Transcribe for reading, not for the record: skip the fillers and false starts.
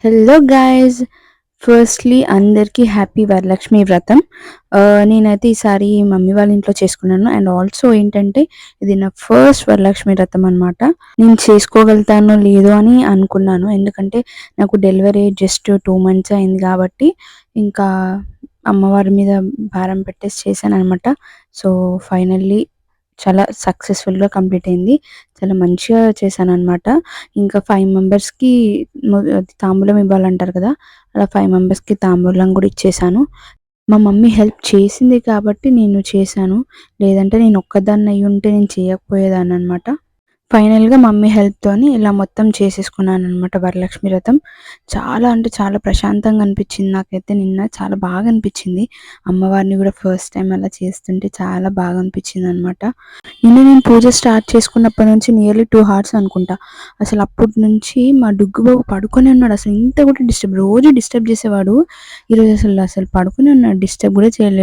Hello guys! Firstly అందరికీ happy Varalakshmi వ్రతం. నేనైతే ఈసారి మమ్మీ వాళ్ళ ఇంట్లో చేసుకున్నాను. అండ్ ఆల్సో ఏంటంటే ఇది నా ఫస్ట్ వరలక్ష్మి వ్రతం అనమాట. నేను చేసుకోగలుగుతానో లేదో అని అనుకున్నాను. ఎందుకంటే నాకు డెలివరీ జస్ట్ 2 మంత్స్ అయింది కాబట్టి ఇంకా అమ్మవారి మీద భారం పెట్టేసి చేశాననమాట. సో, ఫైనల్లీ చాలా సక్సెస్‌ఫుల్‌గా కంప్లీట్ అయింది. చాలా మంచిగా చేశాననమాట. ఇంకా 5 మెంబర్స్‌కి తాంబూలం ఇవ్వాలంటారు కదా! అలా 5 మెంబర్స్‌కి తాంబూలం కూడా ఇచ్చేసాను. మా మమ్మీ హెల్ప్ చేసింది కాబట్టి నేను చేశాను. లేదంటే నేను ఒక్కదాన్ని అయ్యుంటే నేను చేయకపోయేదాన్ననమాట. ఫైనల్‌గా మమ్మీ హెల్ప్‌తోని ఇలా మొత్తం చేసేసుకున్నాననమాట వరలక్ష్మి వ్రతం. చాలా అంటే చాలా ప్రశాంతంగా అనిపిచ్చింది నాకైతే నిన్న. చాలా బాగా అనిపిచ్చింది. అమ్మవారిని గూడా ఫస్ట్ టైమ్ అలా చేస్తుంటే చాలా బాగా అనిపిచ్చిందనమాట. నిన్న నేను పూజ స్టార్ట్ చేసుకున్నప్పటి నుంచి నియర్లీ 2 హార్స్ అనుకుంటా. అసలు అప్పటి నుంచి మా డుగ్గు బాబు పడుకొనే ఉన్నాడు. అసలు ఇంత కూడా రోజు డిస్టర్బ్ చేసేవాడు. ఈరోజు అసలు పడుకొనే ఉన్నాడు. డిస్టర్బ్ కూడా చేయలేదు.